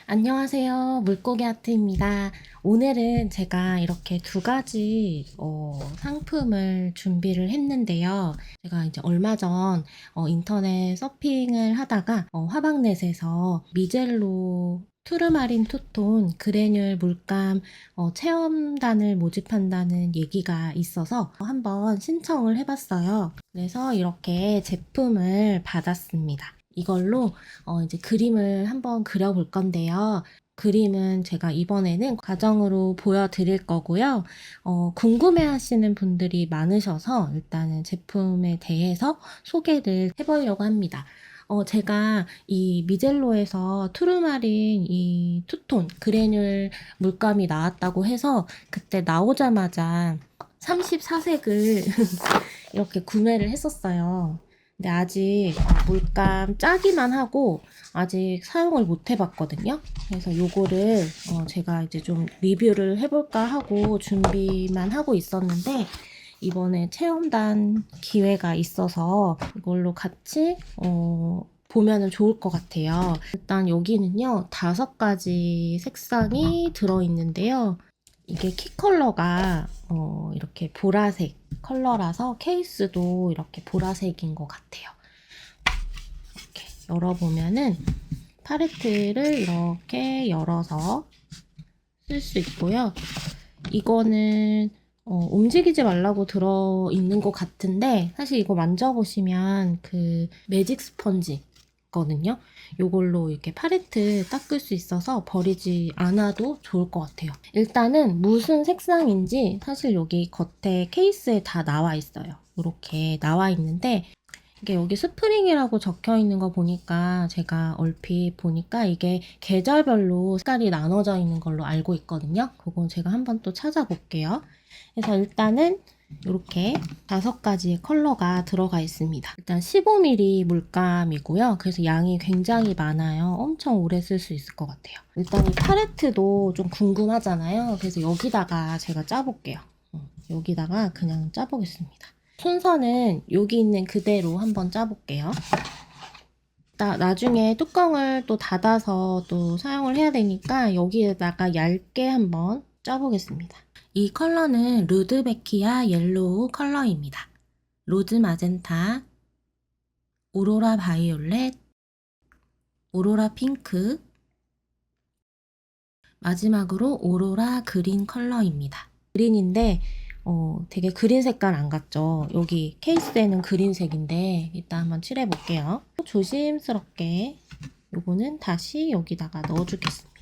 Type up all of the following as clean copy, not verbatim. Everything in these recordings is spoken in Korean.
안녕하세요. 물고기 아트입니다. 오늘은 제가 이렇게 두 가지 상품을 준비를 했는데요. 제가 이제 얼마 전 인터넷 서핑을 하다가 화방넷에서 미젤로 투르마린 투톤 그래놀 물감 체험단을 모집한다는 얘기가 있어서 한번 신청을 해봤어요. 그래서 이렇게 제품을 받았습니다. 이걸로 이제 그림을 한번 그려볼 건데요. 그림은 제가 이번에는 과정으로 보여드릴 거고요. 궁금해 하시는 분들이 많으셔서 일단은 제품에 대해서 소개를 해보려고 합니다. 제가 이 미젤로에서 투르마린 이 투톤 그래놀 물감이 나왔다고 해서 그때 나오자마자 34색을 이렇게 구매를 했었어요. 근데 아직 물감 짜기만 하고 아직 사용을 못 해봤거든요. 그래서 요거를 제가 이제 좀 리뷰를 해볼까 하고 준비만 하고 있었는데 이번에 체험단 기회가 있어서 이걸로 같이 보면은 좋을 것 같아요. 일단 여기는요 5가지 색상이 들어있는데요. 이게 키 컬러가 이렇게 보라색 컬러라서 케이스도 이렇게 보라색인 것 같아요. 이렇게 열어보면은 팔레트를 이렇게 열어서 쓸 수 있고요. 이거는 움직이지 말라고 들어있는 것 같은데 사실 이거 만져보시면 그 매직 스펀지 거든요. 요걸로 이렇게 팔레트 닦을 수 있어서 버리지 않아도 좋을 것 같아요. 일단은 무슨 색상인지 사실 여기 겉에 케이스에 다 나와 있어요. 이렇게 나와 있는데 이게 여기 스프링이라고 적혀 있는 거 보니까 제가 얼핏 보니까 이게 계절별로 색깔이 나눠져 있는 걸로 알고 있거든요. 그건 제가 한번 또 찾아볼게요. 그래서 일단은 이렇게 5가지의 컬러가 들어가 있습니다. 일단 15mm 물감이고요. 그래서 양이 굉장히 많아요. 엄청 오래 쓸 수 있을 것 같아요. 일단 이 팔레트도 좀 궁금하잖아요. 그래서 여기다가 제가 짜볼게요. 여기다가 그냥 짜보겠습니다. 순서는 여기 있는 그대로 한번 짜볼게요. 나중에 뚜껑을 또 닫아서 또 사용을 해야 되니까 여기에다가 얇게 한번 짜보겠습니다. 이 컬러는 루드베키아 옐로우 컬러입니다. 로즈 마젠타, 오로라 바이올렛, 오로라 핑크, 마지막으로 오로라 그린 컬러입니다. 그린인데 되게 그린 색깔 안 같죠? 여기 케이스에는 그린색인데 이따 한번 칠해 볼게요. 조심스럽게 요거는 다시 여기다가 넣어주겠습니다.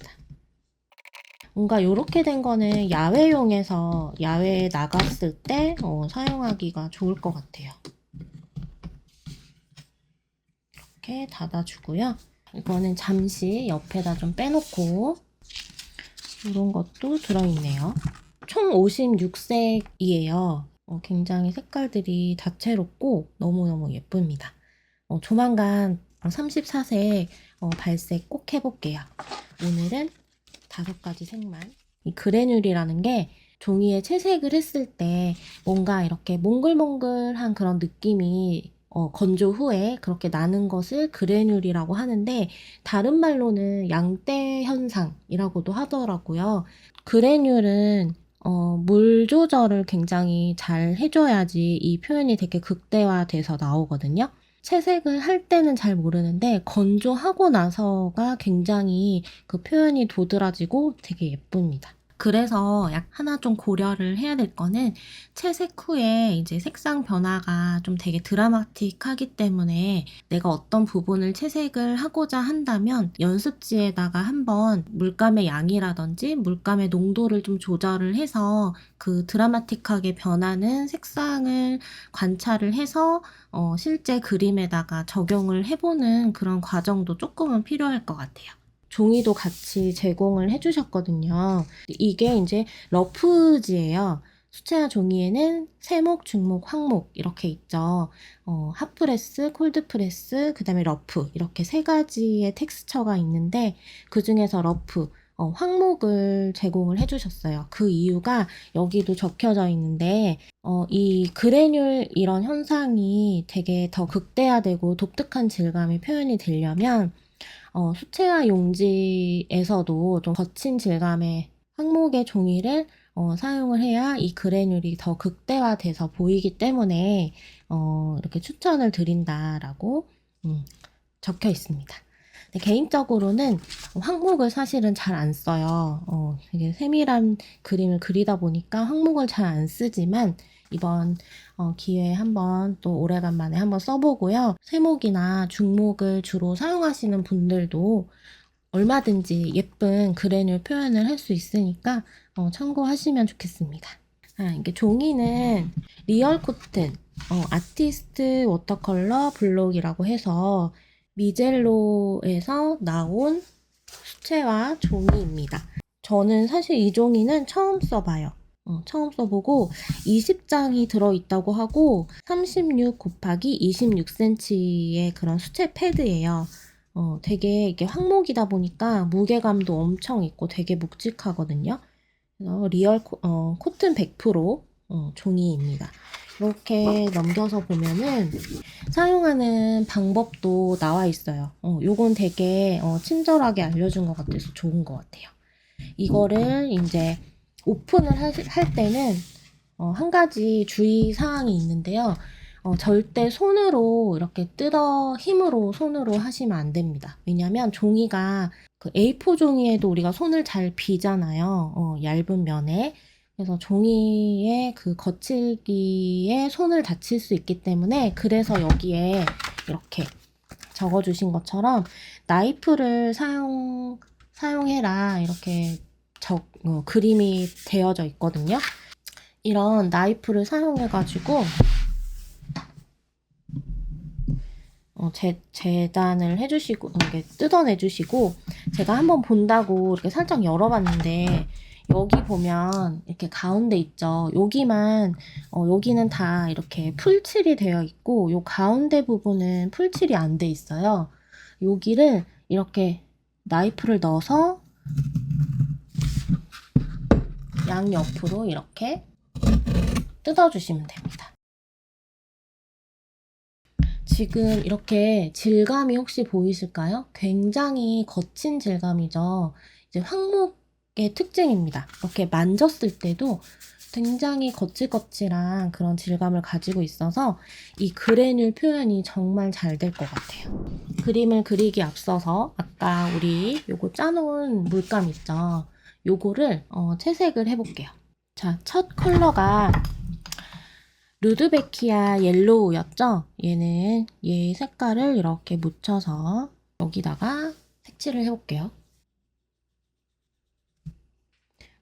뭔가 이렇게 된 거는 야외용에서 야외에 나갔을 때 사용하기가 좋을 것 같아요. 이렇게 닫아주고요. 이거는 잠시 옆에다 좀 빼놓고 이런 것도 들어있네요. 총 56색이에요. 굉장히 색깔들이 다채롭고 너무너무 예쁩니다. 조만간 34색 발색 꼭 해볼게요. 오늘은 5가지 색만. 이 그래놀이라는 게 종이에 채색을 했을 때 뭔가 이렇게 몽글몽글한 그런 느낌이 건조 후에 그렇게 나는 것을 그래놀이라고 하는데 다른 말로는 양떼 현상이라고도 하더라고요. 그래놀은 물 조절을 굉장히 잘 해줘야지 이 표현이 되게 극대화돼서 나오거든요. 채색을 할 때는 잘 모르는데 건조하고 나서가 굉장히 그 표현이 도드라지고 되게 예쁩니다. 그래서 하나 좀 고려를 해야 될 거는 채색 후에 이제 색상 변화가 좀 되게 드라마틱하기 때문에 내가 어떤 부분을 채색을 하고자 한다면 연습지에다가 한번 물감의 양이라든지 물감의 농도를 좀 조절을 해서 그 드라마틱하게 변하는 색상을 관찰을 해서 실제 그림에다가 적용을 해보는 그런 과정도 조금은 필요할 것 같아요. 종이도 같이 제공을 해주셨거든요. 이게 이제 러프지예요. 수채화 종이에는 세목, 중목, 황목 이렇게 있죠. 핫프레스, 콜드프레스, 그 다음에 러프 이렇게 3가지의 텍스처가 있는데 그 중에서 러프, 황목을 제공을 해주셨어요. 그 이유가 여기도 적혀져 있는데 이 그래놀 이런 현상이 되게 더 극대화되고 독특한 질감이 표현이 되려면 수채화 용지에서도 좀 거친 질감의 항목의 종이를 사용을 해야 이 그래놀이 더 극대화돼서 보이기 때문에 이렇게 추천을 드린다라고 적혀 있습니다. 개인적으로는 항목을 사실은 잘 안 써요. 되게 세밀한 그림을 그리다 보니까 항목을 잘 안 쓰지만 이번 기회에 한번 또 오래간만에 한번 써보고요. 세목이나 중목을 주로 사용하시는 분들도 얼마든지 예쁜 그래놀 표현을 할 수 있으니까 참고하시면 좋겠습니다. 이게 종이는 리얼 코튼 아티스트 워터컬러 블록이라고 해서 미젤로에서 나온 수채화 종이입니다. 저는 사실 이 종이는 처음 써봐요. 처음 써보고 20장이 들어있다고 하고 36 곱하기 26cm의 그런 수채 패드예요. 되게 이게 항목이다 보니까 무게감도 엄청 있고 되게 묵직하거든요. 그래서 리얼 코튼 100% 종이입니다. 이렇게 넘겨서 보면은 사용하는 방법도 나와 있어요. 요건 되게 친절하게 알려준 것 같아서 좋은 것 같아요. 이거를 이제 오픈을 할 때는 한 가지 주의 사항이 있는데요. 절대 손으로 이렇게 힘으로 손으로 하시면 안 됩니다. 왜냐면 종이가 그 A4 종이에도 우리가 손을 잘 비잖아요. 얇은 면에. 그래서 종이의 그 거칠기에 손을 다칠 수 있기 때문에 그래서 여기에 이렇게 적어주신 것처럼 나이프를 사용해라 이렇게 그림이 되어져 있거든요. 이런 나이프를 사용해가지고 재단을 해주시고 이렇게 뜯어내주시고 제가 한번 본다고 이렇게 살짝 열어봤는데 여기 보면 이렇게 가운데 있죠. 여기는 다 이렇게 풀칠이 되어 있고 요 가운데 부분은 풀칠이 안 돼 있어요. 여기를 이렇게 나이프를 넣어서 양옆으로 이렇게 뜯어주시면 됩니다. 지금 이렇게 질감이 혹시 보이실까요? 굉장히 거친 질감이죠. 이제 황목의 특징입니다. 이렇게 만졌을 때도 굉장히 거칠거칠한 그런 질감을 가지고 있어서 이 그래놀 표현이 정말 잘 될 것 같아요. 그림을 그리기 앞서서 아까 우리 요거 짜놓은 물감 있죠? 요거를 채색을 해볼게요. 자, 첫 컬러가 루드베키아 옐로우였죠? 얘는 얘 색깔을 이렇게 묻혀서 여기다가 색칠을 해볼게요.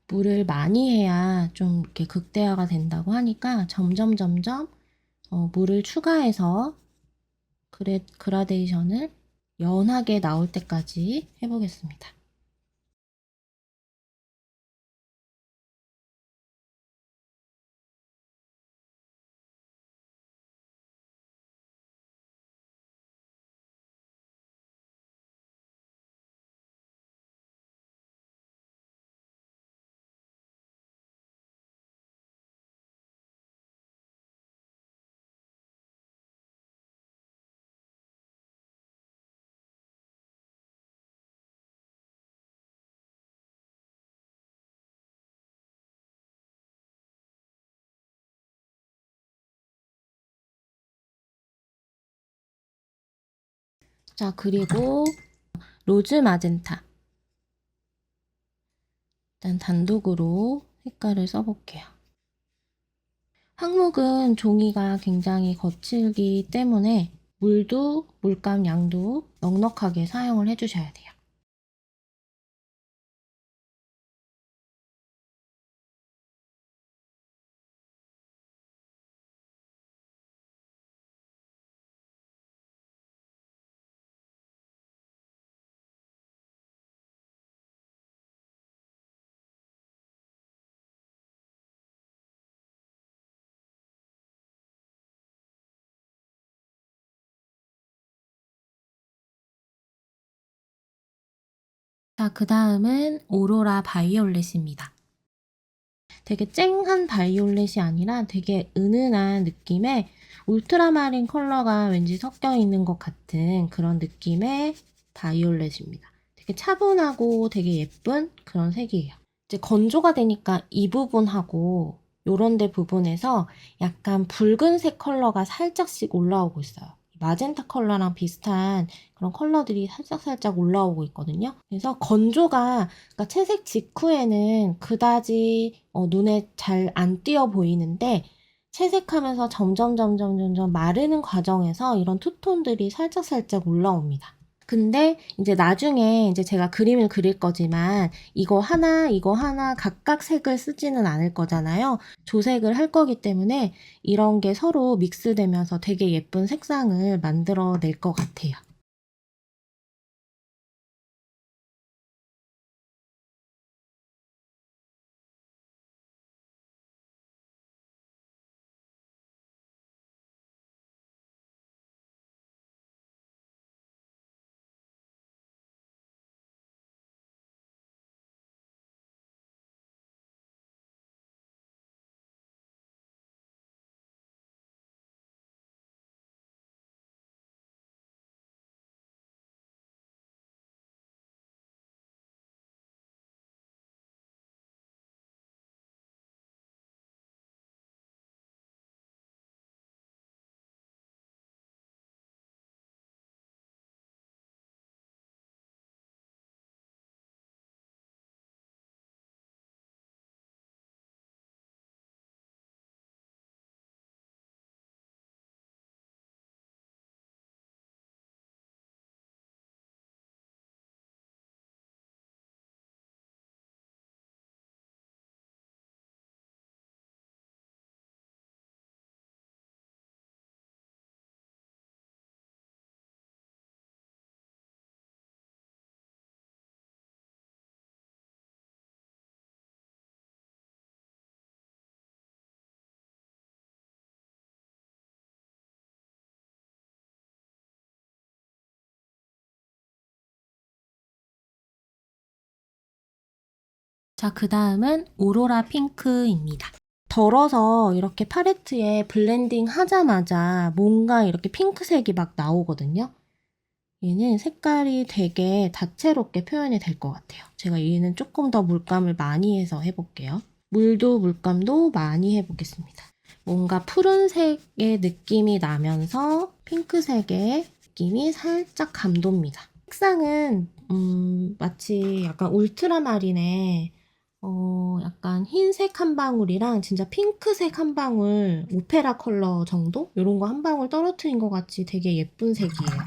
물을 많이 해야 좀 이렇게 극대화가 된다고 하니까 점점 물을 추가해서 그라데이션을 연하게 나올 때까지 해보겠습니다. 자, 그리고 로즈 마젠타. 일단 단독으로 색깔을 써볼게요. 항목은 종이가 굉장히 거칠기 때문에 물감 양도 넉넉하게 사용을 해주셔야 돼요. 자, 그 다음은 오로라 바이올렛입니다. 되게 쨍한 바이올렛이 아니라 되게 은은한 느낌의 울트라마린 컬러가 왠지 섞여 있는 것 같은 그런 느낌의 바이올렛입니다. 되게 차분하고 되게 예쁜 그런 색이에요. 이제 건조가 되니까 이 부분하고 요런 데 부분에서 약간 붉은색 컬러가 살짝씩 올라오고 있어요. 마젠타 컬러랑 비슷한 그런 컬러들이 살짝살짝 올라오고 있거든요. 그래서 건조가, 그러니까 채색 직후에는 그다지 눈에 잘 안 띄어 보이는데, 채색하면서 점점 마르는 과정에서 이런 투톤들이 살짝살짝 올라옵니다. 근데 이제 나중에 이제 제가 그림을 그릴 거지만 이거 하나 각각 색을 쓰지는 않을 거잖아요. 조색을 할 거기 때문에 이런 게 서로 믹스되면서 되게 예쁜 색상을 만들어 낼 것 같아요. 자, 그 다음은 오로라 핑크입니다. 덜어서 이렇게 팔레트에 블렌딩 하자마자 뭔가 이렇게 핑크색이 막 나오거든요. 얘는 색깔이 되게 다채롭게 표현이 될 것 같아요. 제가 얘는 조금 더 물감을 많이 해서 해볼게요. 물감도 많이 해보겠습니다. 뭔가 푸른색의 느낌이 나면서 핑크색의 느낌이 살짝 감돕니다. 색상은 마치 약간 울트라마린의 약간 흰색 한 방울이랑 진짜 핑크색 한 방울, 오페라 컬러 정도? 이런 거 한 방울 떨어뜨린 것 같이 되게 예쁜 색이에요.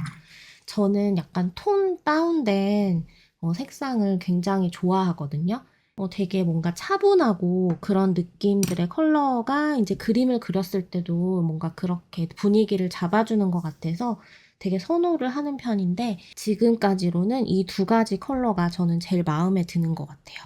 저는 약간 톤 다운된 색상을 굉장히 좋아하거든요. 되게 뭔가 차분하고 그런 느낌들의 컬러가 이제 그림을 그렸을 때도 뭔가 그렇게 분위기를 잡아주는 것 같아서 되게 선호를 하는 편인데, 지금까지로는 이 두 가지 컬러가 저는 제일 마음에 드는 것 같아요.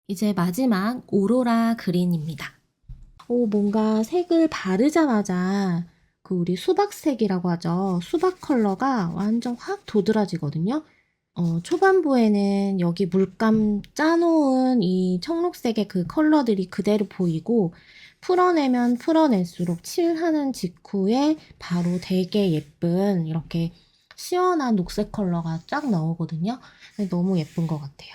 이제 마지막 오로라 그린입니다. 뭔가 색을 바르자마자 그 우리 수박색이라고 하죠. 수박 컬러가 완전 확 도드라지거든요. 초반부에는 여기 물감 짜놓은 이 청록색의 그 컬러들이 그대로 보이고, 풀어내면 풀어낼수록 칠하는 직후에 바로 되게 예쁜 이렇게 시원한 녹색 컬러가 쫙 나오거든요. 너무 예쁜 것 같아요.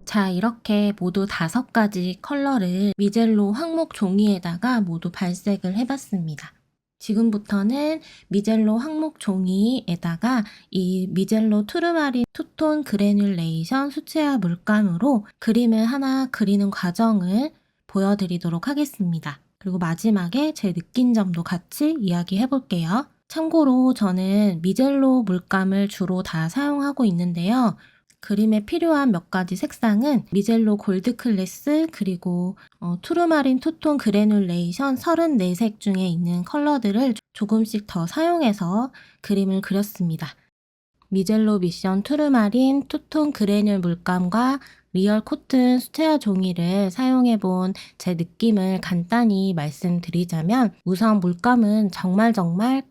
자, 이렇게 모두 5가지 컬러를 미젤로 항목 종이에다가 모두 발색을 해봤습니다. 지금부터는 미젤로 항목 종이에다가 이 미젤로 투르마린 투톤 그래듈레이션 수채화 물감으로 그림을 하나 그리는 과정을 보여드리도록 하겠습니다. 그리고 마지막에 제 느낀 점도 같이 이야기해 볼게요. 참고로 저는 미젤로 물감을 주로 다 사용하고 있는데요. 그림에 필요한 몇 가지 색상은 미젤로 골드 클래스 그리고 투르마린 투톤 그래듈레이션 34색 중에 있는 컬러들을 조금씩 더 사용해서 그림을 그렸습니다. 미젤로 미션 투르마린 투톤 그래듈 물감과 리얼 코튼 수채화 종이를 사용해본 제 느낌을 간단히 말씀드리자면 우선 물감은 정말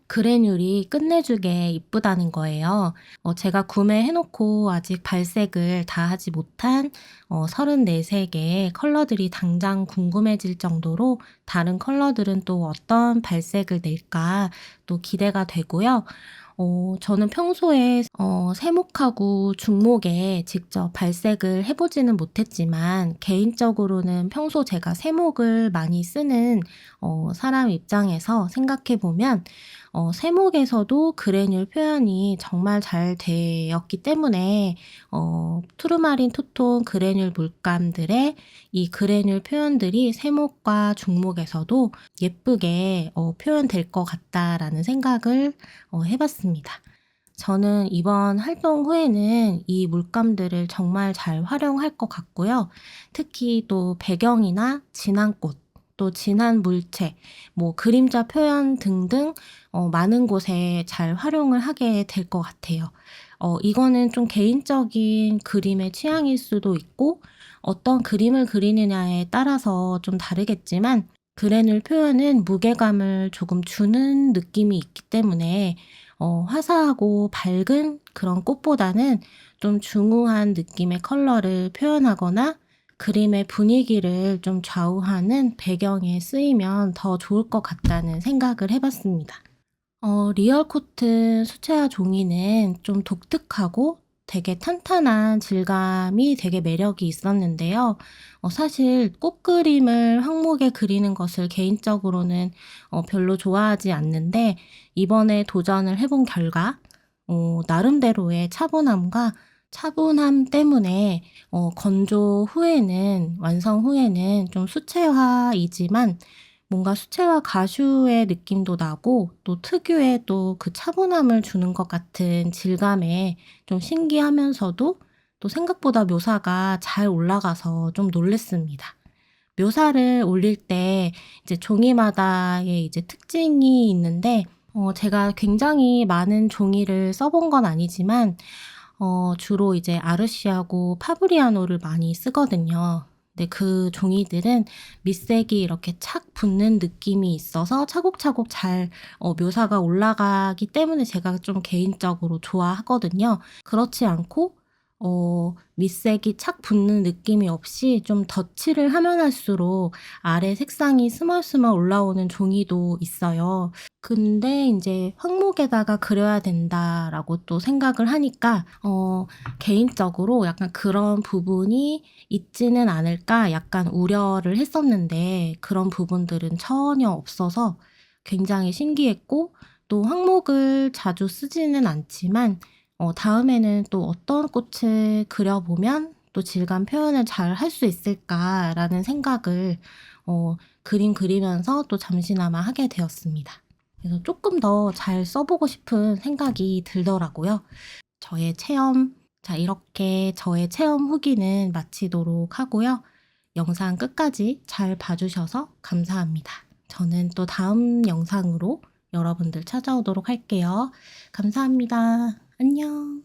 그래듈이 끝내주게 이쁘다는 거예요. 제가 구매해놓고 아직 발색을 다 하지 못한 34색의 컬러들이 당장 궁금해질 정도로 다른 컬러들은 또 어떤 발색을 낼까 또 기대가 되고요. 저는 평소에 세목하고 중목에 직접 발색을 해보지는 못했지만 개인적으로는 평소 제가 세목을 많이 쓰는 사람 입장에서 생각해보면 세목에서도 그래듈 표현이 정말 잘 되었기 때문에 투르마린 투톤 그래듈 물감들의 이 그래듈 표현들이 세목과 중목에서도 예쁘게 표현될 것 같다라는 생각을 해봤습니다. 저는 이번 활동 후에는 이 물감들을 정말 잘 활용할 것 같고요. 특히 또 배경이나 진한 꽃, 또 진한 물체, 그림자 표현 등등 많은 곳에 잘 활용을 하게 될 것 같아요. 이거는 좀 개인적인 그림의 취향일 수도 있고 어떤 그림을 그리느냐에 따라서 좀 다르겠지만 그래듈 표현은 무게감을 조금 주는 느낌이 있기 때문에 화사하고 밝은 그런 꽃보다는 좀 중후한 느낌의 컬러를 표현하거나 그림의 분위기를 좀 좌우하는 배경에 쓰이면 더 좋을 것 같다는 생각을 해봤습니다. 리얼 코튼 수채화 종이는 좀 독특하고 되게 탄탄한 질감이 되게 매력이 있었는데요. 사실 꽃그림을 항목에 그리는 것을 개인적으로는 별로 좋아하지 않는데 이번에 도전을 해본 결과 나름대로의 차분함 때문에 건조 후에는 완성 후에는 좀 수채화이지만 뭔가 수채화 가슈의 느낌도 나고 또 특유의 또 그 차분함을 주는 것 같은 질감에 좀 신기하면서도 또 생각보다 묘사가 잘 올라가서 좀 놀랐습니다. 묘사를 올릴 때 이제 종이마다의 이제 특징이 있는데 제가 굉장히 많은 종이를 써본 건 아니지만 주로 이제 아르시하고 파브리아노를 많이 쓰거든요. 근데 그 종이들은 밑색이 이렇게 착 붙는 느낌이 있어서 차곡차곡 잘 묘사가 올라가기 때문에 제가 좀 개인적으로 좋아하거든요. 그렇지 않고 밑색이 착 붙는 느낌이 없이 좀 덧칠을 하면 할수록 아래 색상이 스멀스멀 올라오는 종이도 있어요. 근데 이제 항목에다가 그려야 된다라고 또 생각을 하니까 개인적으로 약간 그런 부분이 있지는 않을까 약간 우려를 했었는데 그런 부분들은 전혀 없어서 굉장히 신기했고 또 항목을 자주 쓰지는 않지만 다음에는 또 어떤 꽃을 그려보면 또 질감 표현을 잘 할 수 있을까라는 생각을 그림 그리면서 또 잠시나마 하게 되었습니다. 그래서 조금 더 잘 써보고 싶은 생각이 들더라고요. 이렇게 저의 체험 후기는 마치도록 하고요. 영상 끝까지 잘 봐주셔서 감사합니다. 저는 또 다음 영상으로 여러분들 찾아오도록 할게요. 감사합니다. 안녕.